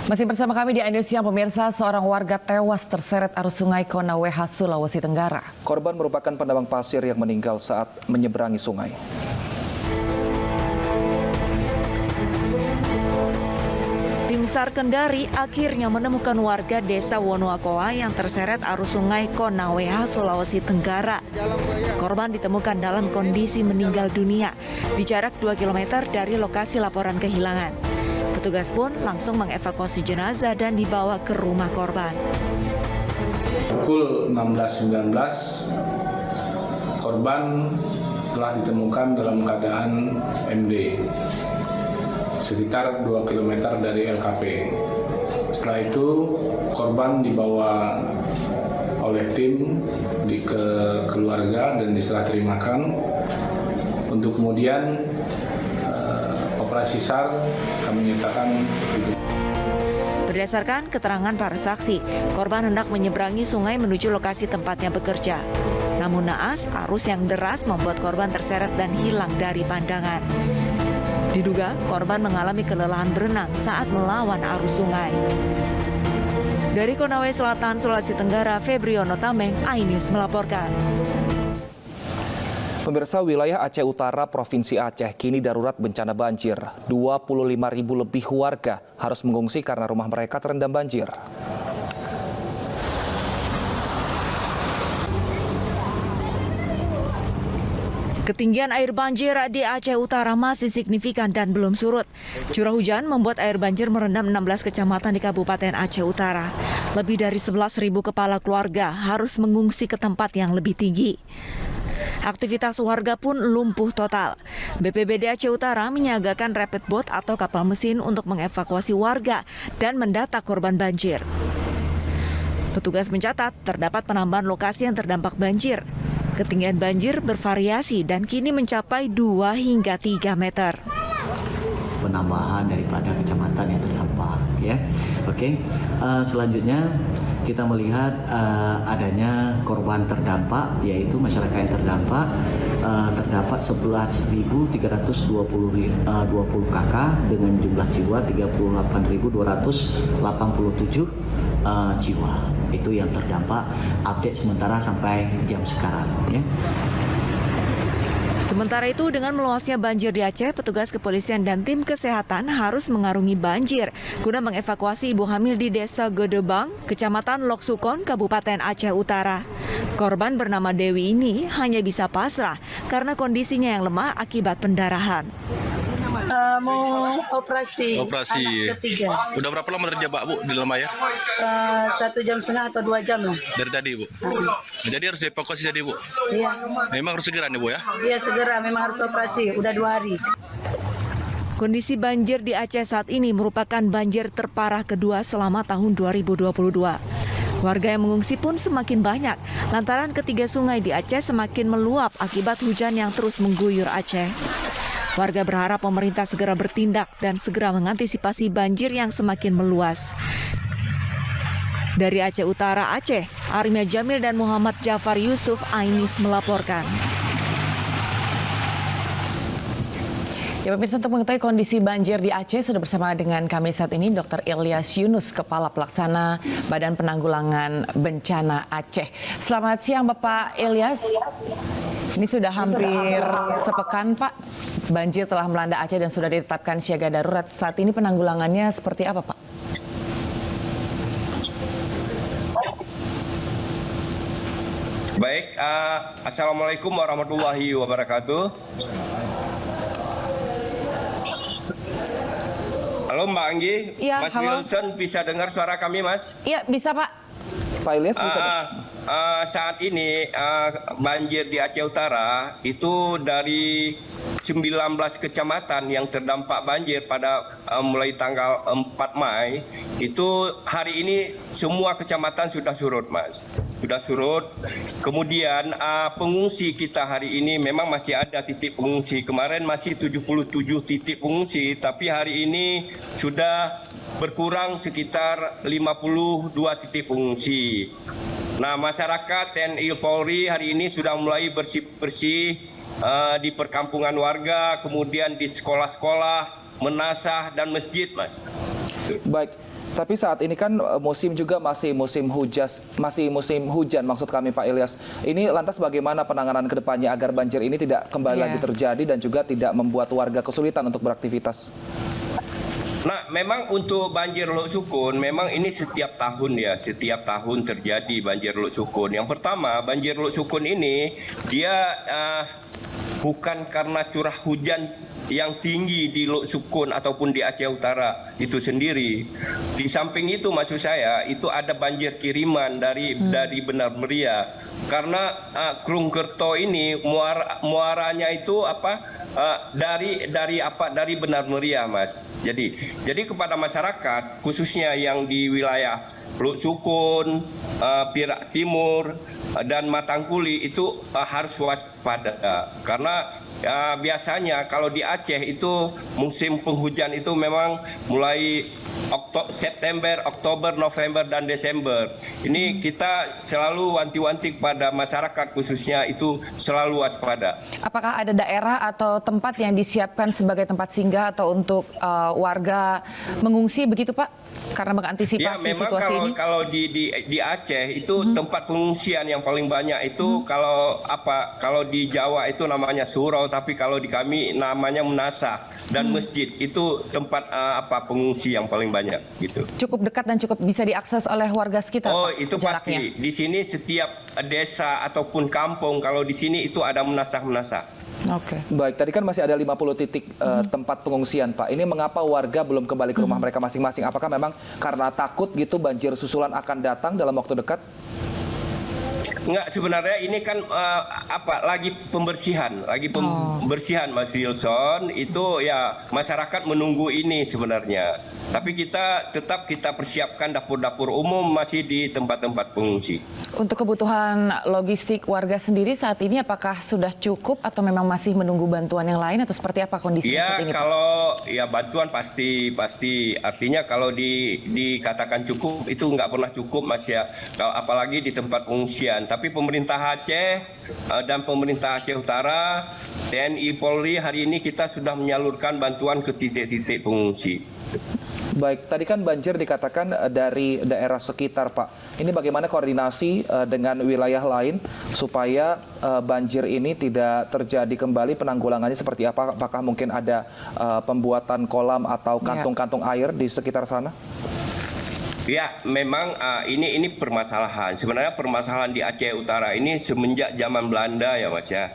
Masih bersama kami di Indonesia, pemirsa, seorang warga tewas terseret arus sungai Konaweha, Sulawesi Tenggara. Korban merupakan penambang pasir yang meninggal saat menyeberangi sungai. Tim SAR Kendari akhirnya menemukan warga desa Wonoakoa yang terseret arus sungai Konaweha, Sulawesi Tenggara. Korban ditemukan dalam kondisi meninggal dunia di jarak 2 km dari lokasi laporan kehilangan. Petugas pun langsung mengevakuasi jenazah dan dibawa ke rumah korban. Pukul 16.19, korban telah ditemukan dalam keadaan MD, sekitar 2 km dari LKP. Setelah itu, korban dibawa oleh tim ke keluarga dan diserah terimakan untuk kemudian operasi SAR kami nyatakan hidup. Berdasarkan keterangan para saksi, korban hendak menyeberangi sungai menuju lokasi tempatnya bekerja. Namun naas, arus yang deras membuat korban terseret dan hilang dari pandangan. Diduga korban mengalami kelelahan berenang saat melawan arus sungai. Dari Konawe Selatan, Sulawesi Tenggara, Febriono Tameng, iNews melaporkan. Pemirsa, wilayah Aceh Utara, Provinsi Aceh kini darurat bencana banjir. 25.000 lebih warga harus mengungsi karena rumah mereka terendam banjir. Ketinggian air banjir di Aceh Utara masih signifikan dan belum surut. Curah hujan membuat air banjir merendam 16 kecamatan di Kabupaten Aceh Utara. Lebih dari 11.000 kepala keluarga harus mengungsi ke tempat yang lebih tinggi. Aktivitas warga pun lumpuh total. BPBD Aceh Utara menyiagakan rapid boat atau kapal mesin untuk mengevakuasi warga dan mendata korban banjir. Petugas mencatat terdapat penambahan lokasi yang terdampak banjir. Ketinggian banjir bervariasi dan kini mencapai 2 hingga 3 meter. Penambahan daripada kecamatan yang terdampak, ya. Oke. Selanjutnya kita melihat adanya korban terdampak, yaitu masyarakat yang terdampak terdapat 11.320 KK dengan jumlah jiwa 38.287 jiwa. Itu yang terdampak, update sementara sampai jam sekarang, ya. Sementara itu, dengan meluasnya banjir di Aceh, petugas kepolisian dan tim kesehatan harus mengarungi banjir guna mengevakuasi ibu hamil di Desa Gedebang, Kecamatan Loksukon, Kabupaten Aceh Utara. Korban bernama Dewi ini hanya bisa pasrah karena kondisinya yang lemah akibat pendarahan. Mau operasi. Operasi. Anak ketiga. Udah berapa lama terjebak, Bu, di dalam air? 1,5 jam atau 2 jam lah. Dari tadi, Bu. Jadi harus dievakuasi tadi, Bu. Iya. Memang harus segera nih, Bu, ya? Iya, segera memang harus operasi. Udah 2 hari. Kondisi banjir di Aceh saat ini merupakan banjir terparah kedua selama tahun 2022. Warga yang mengungsi pun semakin banyak, lantaran ketiga sungai di Aceh semakin meluap akibat hujan yang terus mengguyur Aceh. Warga berharap pemerintah segera bertindak dan segera mengantisipasi banjir yang semakin meluas. Dari Aceh Utara, Aceh, Armia Jamil dan Muhammad Jafar Yusuf, iNews melaporkan. Ya, pemirsa, untuk mengetahui kondisi banjir di Aceh sudah bersama dengan kami saat ini Dr. Ilyas Yunus, Kepala Pelaksana Badan Penanggulangan Bencana Aceh. Selamat siang, Bapak Ilyas. Ini sudah hampir sepekan, Pak. Banjir telah melanda Aceh dan sudah ditetapkan siaga darurat. Saat ini penanggulangannya seperti apa, Pak? Baik, Assalamualaikum warahmatullahi wabarakatuh. Halo Mbak Anggi, Ya, Mas halo. Wilson bisa dengar suara kami, Mas? Iya, bisa, Pak. Pak Ilyas, bisa Saat ini banjir di Aceh Utara itu dari 19 kecamatan yang terdampak banjir pada mulai tanggal 4 Mei, itu hari ini semua kecamatan sudah surut, Mas. Sudah surut. Kemudian pengungsi kita hari ini memang masih ada titik pengungsi. Kemarin masih 77 titik pengungsi, tapi hari ini sudah berkurang sekitar 52 titik pengungsi. Nah, masyarakat TNI Polri hari ini sudah mulai bersih-bersih di perkampungan warga, kemudian di sekolah-sekolah, menasah dan masjid, Mas. Baik, Tapi saat ini kan musim juga masih musim hujan maksud kami Pak Ilyas. Ini lantas bagaimana penanganan ke depannya agar banjir ini tidak kembali lagi terjadi dan juga tidak membuat warga kesulitan untuk beraktivitas? Nah, memang untuk banjir Lok Sukun, memang ini setiap tahun ya, setiap tahun terjadi banjir Lok Sukun. Yang pertama, banjir Lok Sukun ini dia bukan karena curah hujan yang tinggi di Lok Sukun ataupun di Aceh Utara itu sendiri. Di samping itu maksud saya itu ada banjir kiriman dari Benar Meriah. Karena Krungkerto ini muaranya itu dari Benar Meriah, Mas. Jadi kepada masyarakat khususnya yang di wilayah Lok Sukun, Perak Timur dan Matangkuli itu harus waspada karena biasanya kalau di Aceh itu musim penghujan itu memang mulai September, Oktober, November, dan Desember. Ini kita selalu wanti-wanti kepada masyarakat khususnya itu selalu waspada. Apakah ada daerah atau tempat yang disiapkan sebagai tempat singgah atau untuk warga mengungsi begitu Pak? Karena mengantisipasi situasi ini? Ya memang kalau di Aceh itu tempat pengungsian yang paling banyak itu kalau di Jawa itu namanya surau, tapi kalau di kami namanya Menasah dan masjid itu tempat pengungsi yang paling banyak gitu. Cukup dekat dan cukup bisa diakses oleh warga sekitar. Oh, Pak, itu jaraknya pasti. Di sini setiap desa ataupun kampung kalau di sini itu ada Menasah. Oke. Baik, tadi kan masih ada 50 titik tempat pengungsian, Pak. Ini mengapa warga belum kembali ke rumah mereka masing-masing? Apakah memang karena takut gitu banjir susulan akan datang dalam waktu dekat? Enggak, sebenarnya ini kan lagi pembersihan Mas Wilson. Itu ya masyarakat menunggu ini sebenarnya. Tapi kita persiapkan dapur-dapur umum masih di tempat-tempat pengungsi. Untuk kebutuhan logistik warga sendiri saat ini apakah sudah cukup atau memang masih menunggu bantuan yang lain atau seperti apa kondisinya saat ini? Kalau bantuan pasti artinya kalau dikatakan cukup itu nggak pernah cukup Mas ya. Apalagi di tempat pengungsian. Tapi pemerintah Aceh dan pemerintah Aceh Utara, TNI Polri hari ini kita sudah menyalurkan bantuan ke titik-titik pengungsi. Baik, tadi kan banjir dikatakan dari daerah sekitar, Pak. Ini bagaimana koordinasi dengan wilayah lain supaya banjir ini tidak terjadi kembali, penanggulangannya seperti apa? Apakah mungkin ada pembuatan kolam atau kantung-kantung air di sekitar sana? Ya, memang ini permasalahan. Sebenarnya permasalahan di Aceh Utara ini semenjak zaman Belanda ya, Mas ya.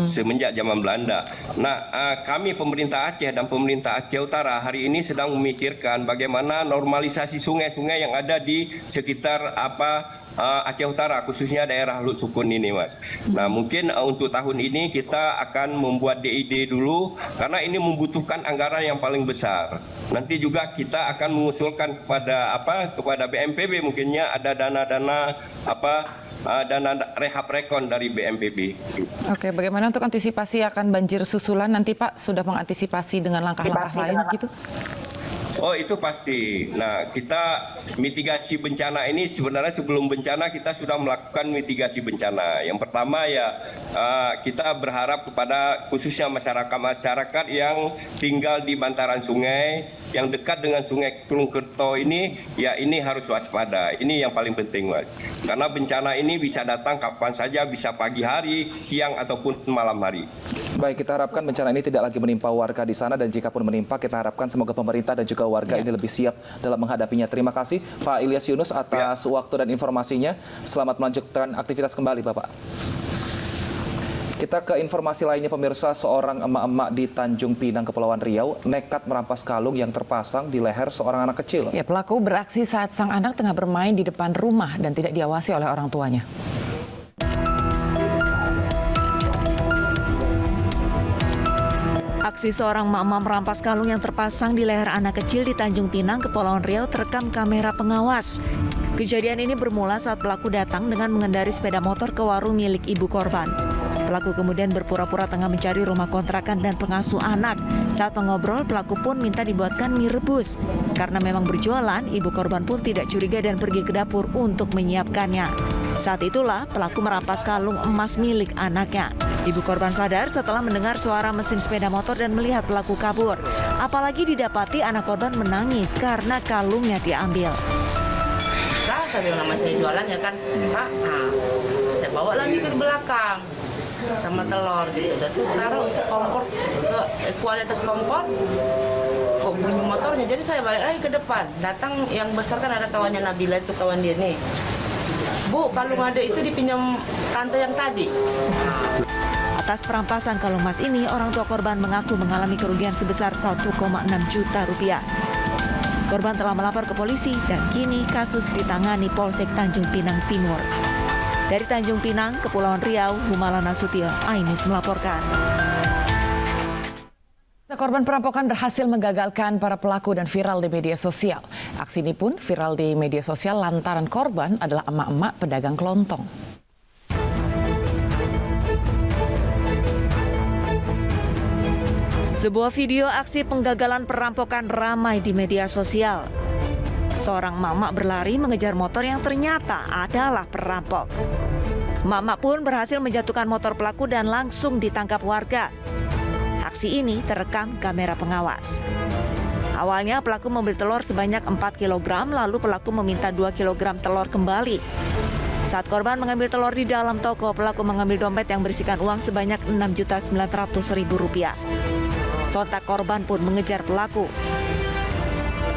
Semenjak zaman Belanda. Nah, kami pemerintah Aceh dan pemerintah Aceh Utara hari ini sedang memikirkan bagaimana normalisasi sungai-sungai yang ada di sekitar Aceh Utara, khususnya daerah Lok Sukun ini, Mas. Nah, mungkin untuk tahun ini kita akan membuat DID dulu karena ini membutuhkan anggaran yang paling besar. Nanti juga kita akan mengusulkan kepada BNPB mungkinnya ada dana rehab rekon dari BNPB. Oke, bagaimana untuk antisipasi akan banjir susulan nanti Pak? Sudah mengantisipasi dengan langkah-langkah lain gitu? Oh, itu pasti. Nah, kita mitigasi bencana ini sebenarnya sebelum bencana kita sudah melakukan mitigasi bencana. Yang pertama kita berharap kepada khususnya masyarakat yang tinggal di bantaran sungai, yang dekat dengan sungai Krungkerto ini, ya ini harus waspada. Ini yang paling penting, Mas. Karena bencana ini bisa datang kapan saja, bisa pagi hari, siang ataupun malam hari. Baik, kita harapkan bencana ini tidak lagi menimpa warga di sana dan jika pun menimpa, kita harapkan semoga pemerintah dan juga warga ini lebih siap dalam menghadapinya. Terima kasih Pak Ilyas Yunus atas waktu dan informasinya. Selamat melanjutkan aktivitas kembali, Bapak. Kita ke informasi lainnya pemirsa, seorang emak-emak di Tanjung Pinang, Kepulauan Riau nekat merampas kalung yang terpasang di leher seorang anak kecil. Ya, pelaku beraksi saat sang anak tengah bermain di depan rumah dan tidak diawasi oleh orang tuanya. Aksi seorang emak-emak merampas kalung yang terpasang di leher anak kecil di Tanjung Pinang, Kepulauan Riau terekam kamera pengawas. Kejadian ini bermula saat pelaku datang dengan mengendari sepeda motor ke warung milik ibu korban. Pelaku kemudian berpura-pura tengah mencari rumah kontrakan dan pengasuh anak. Saat mengobrol, pelaku pun minta dibuatkan mie rebus. Karena memang berjualan, ibu korban pun tidak curiga dan pergi ke dapur untuk menyiapkannya. Saat itulah pelaku merampas kalung emas milik anaknya. Ibu korban sadar setelah mendengar suara mesin sepeda motor dan melihat pelaku kabur. Apalagi didapati anak korban menangis karena kalungnya diambil. Saya bilang nama saya jualan ya kan, Pak. Nah, saya bawa lagi ke belakang sama telur gitu. Udah tuh taruh kompor ke kualitas kompor. Kok bunyi motornya, jadi saya balik lagi ke depan. Datang yang besar kan ada kawannya Nabila itu, kawan dia nih. Bu, kalung ada itu dipinjam tante yang tadi. Atas perampasan kalung emas ini, orang tua korban mengaku mengalami kerugian sebesar 1,6 juta rupiah. Korban telah melapor ke polisi dan kini kasus ditangani Polsek Tanjung Pinang Timur. Dari Tanjung Pinang, Kepulauan Riau, Humala Nasution, Ainis melaporkan. Korban perampokan berhasil menggagalkan para pelaku dan viral di media sosial. Aksi ini pun viral di media sosial lantaran korban adalah emak-emak pedagang kelontong. Sebuah video aksi penggagalan perampokan ramai di media sosial. Seorang mama berlari mengejar motor yang ternyata adalah perampok. Mama pun berhasil menjatuhkan motor pelaku dan langsung ditangkap warga. Aksi ini terekam kamera pengawas. Awalnya pelaku membeli telur sebanyak 4 kg, lalu pelaku meminta 2 kg telur kembali. Saat korban mengambil telur di dalam toko, pelaku mengambil dompet yang berisikan uang sebanyak Rp6.900.000. Sontak korban pun mengejar pelaku.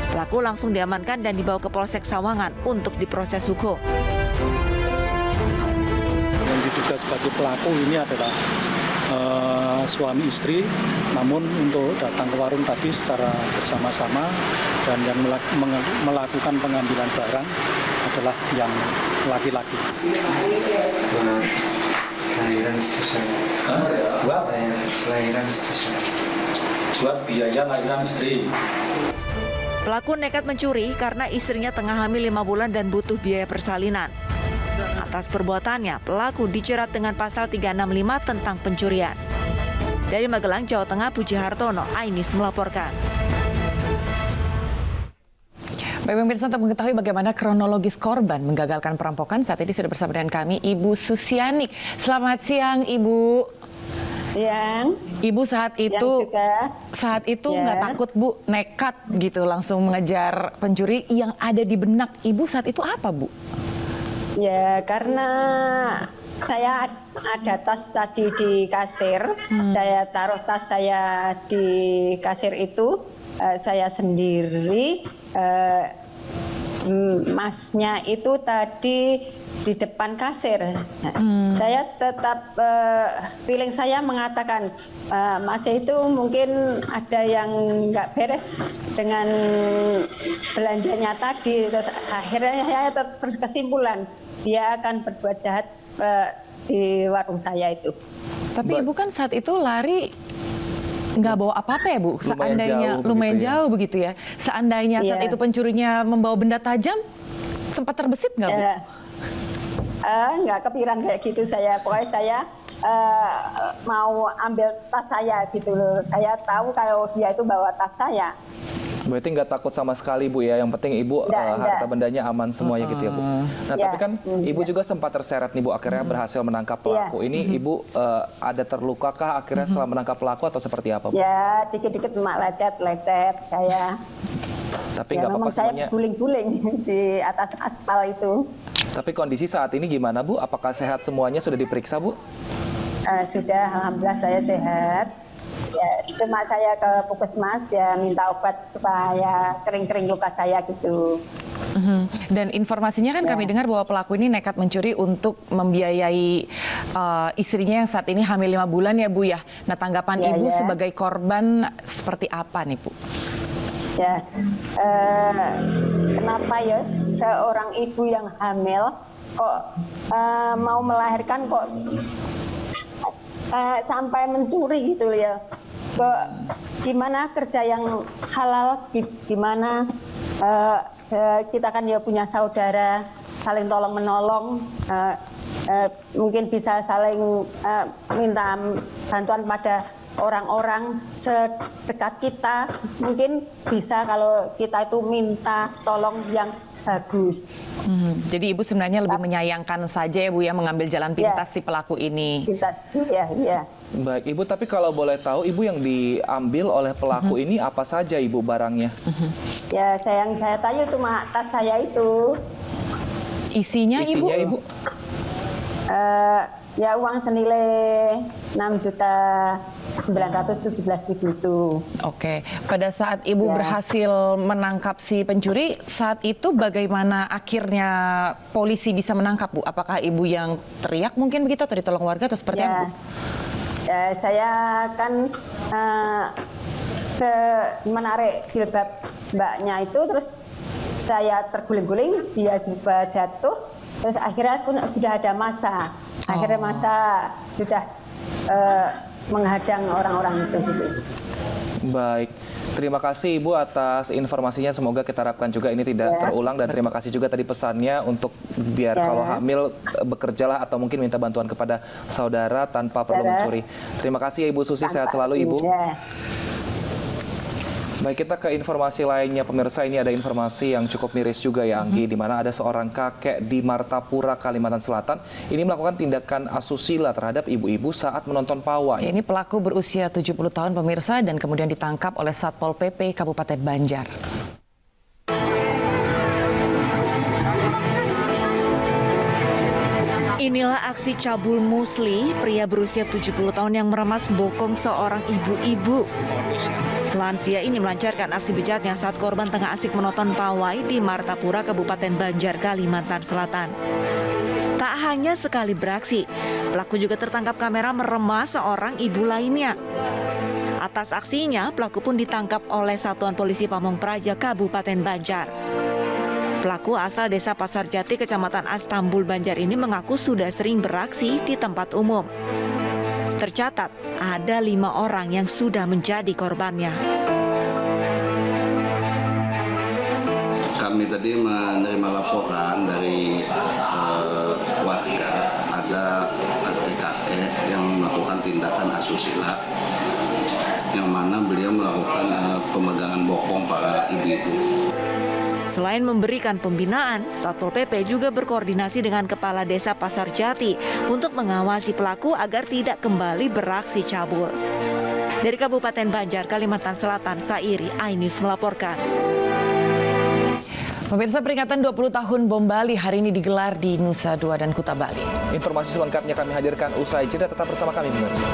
Pelaku langsung diamankan dan dibawa ke Polsek Sawangan untuk diproses hukum. Yang diduga sebagai pelaku ini adalah suami istri, namun untuk datang ke warung tadi secara bersama-sama dan yang melakukan pengambilan barang adalah yang laki-laki. Lahiran istri saya. Buat lahiran istri saya. Buat biaya lahiran istri. Pelaku nekat mencuri karena istrinya tengah hamil 5 bulan dan butuh biaya persalinan. Atas perbuatannya, pelaku dijerat dengan pasal 365 tentang pencurian. Dari Magelang, Jawa Tengah, Puji Hartono, Ainis melaporkan. Baik pemirsa, untuk mengetahui bagaimana kronologis korban menggagalkan perampokan, saat ini sudah bersama dengan kami Ibu Susiani. Selamat siang, Ibu. Siang. Ibu saat itu nggak takut, Bu, nekat gitu langsung mengejar pencuri. Yang ada di benak Ibu saat itu apa, Bu? Ya, karena saya ada tas tadi di kasir, saya taruh tas saya di kasir itu, saya sendiri, masnya itu tadi di depan kasir. Saya tetap, feeling saya mengatakan, masnya itu mungkin ada yang nggak beres dengan belanjanya tadi. Terus akhirnya saya berkesimpulan, dia akan berbuat jahat di warung saya itu. Tapi Ibu kan saat itu lari nggak bawa apa-apa ya, Bu? Seandainya lumayan jauh begitu ya. Seandainya saat itu pencurinya membawa benda tajam, sempat terbesit nggak, Bu? Nggak kepikiran kayak gitu saya. Pokoknya saya mau ambil tas saya gitu loh. Saya tahu kalau dia itu bawa tas saya. Berarti nggak takut sama sekali, Bu ya. Yang penting Ibu harta bendanya aman semuanya gitu ya, Bu. Nah, tapi kan Ibu juga sempat terseret nih, Bu. Akhirnya berhasil menangkap pelaku. Ini Ibu ada terlukakah akhirnya setelah menangkap pelaku atau seperti apa, Bu? Ya, dikit-dikit lecet saya. Tapi nggak apa-apa semuanya. Saya guling-guling di atas aspal itu. Tapi kondisi saat ini gimana, Bu? Apakah sehat semuanya? Sudah diperiksa, Bu? Sudah, alhamdulillah saya sehat. Ya, cuma saya ke puskesmas ya minta obat supaya kering-kering luka saya gitu. Dan informasinya kan kami dengar bahwa pelaku ini nekat mencuri untuk membiayai istrinya yang saat ini hamil 5 bulan ya, Bu ya. Nah, tanggapan Ibu sebagai korban seperti apa nih, Bu? Ya, kenapa ya seorang ibu yang hamil kok mau melahirkan kok sampai mencuri gitu ya. Kok gimana kerja yang halal, gimana kita kan ya punya saudara, saling tolong menolong, mungkin bisa saling minta bantuan pada orang-orang sedekat kita, mungkin bisa kalau kita itu minta tolong yang bagus. Jadi Ibu sebenarnya lebih menyayangkan saja ya Bu ya, mengambil jalan pintas si pelaku ini. Iya. Baik Ibu, tapi kalau boleh tahu Ibu yang diambil oleh pelaku ini apa saja Ibu barangnya? Ya, yang saya tahu cuma tas saya itu. Isinya Ibu? Ya uang senilai 6.917.000 itu. Oke, pada saat Ibu Ya. berhasil menangkap si pencuri, saat itu bagaimana akhirnya polisi bisa menangkap Bu? Apakah Ibu yang teriak mungkin begitu atau ditolong warga atau seperti apa Bu? Ya, saya kan menarik jilbab mbaknya itu, terus saya terguling-guling, dia juga jatuh, terus akhirnya pun sudah ada massa. Akhirnya massa sudah menghadang orang-orang itu. Baik, terima kasih Ibu atas informasinya. Semoga kita harapkan juga ini tidak terulang, dan terima kasih juga tadi pesannya untuk biar kalau hamil bekerjalah atau mungkin minta bantuan kepada saudara tanpa perlu mencuri. Terima kasih ya Ibu Susi, sehat selalu Ibu. Baik, kita ke informasi lainnya pemirsa. Ini ada informasi yang cukup miris juga ya Anggi, di mana ada seorang kakek di Martapura, Kalimantan Selatan ini melakukan tindakan asusila terhadap ibu-ibu saat menonton pawai. Ini pelaku berusia 70 tahun pemirsa dan kemudian ditangkap oleh Satpol PP Kabupaten Banjar. Inilah aksi cabul musli pria berusia 70 tahun yang meremas bokong seorang ibu-ibu. Lansia ini melancarkan aksi bejatnya saat korban tengah asik menonton pawai di Martapura, Kabupaten Banjar, Kalimantan Selatan. Tak hanya sekali beraksi, pelaku juga tertangkap kamera meremas seorang ibu lainnya. Atas aksinya, pelaku pun ditangkap oleh Satuan Polisi Pamong Praja, Kabupaten Banjar. Pelaku asal Desa Pasar Jati, Kecamatan Astambul, Banjar ini mengaku sudah sering beraksi di tempat umum. Tercatat ada 5 orang yang sudah menjadi korbannya. Kami tadi menerima laporan dari warga ada kakek-kakek yang melakukan tindakan asusila, yang mana beliau melakukan pemegangan bokong para ibu-ibu. Selain memberikan pembinaan, Satpol PP juga berkoordinasi dengan Kepala Desa Pasar Jati untuk mengawasi pelaku agar tidak kembali beraksi cabul. Dari Kabupaten Banjar, Kalimantan Selatan, Sairi Ainis melaporkan. Pemirsa, peringatan 20 tahun Bom Bali hari ini digelar di Nusa Dua dan Kuta Bali. Informasi selengkapnya kami hadirkan usai jeda, tetap bersama kami pemirsa.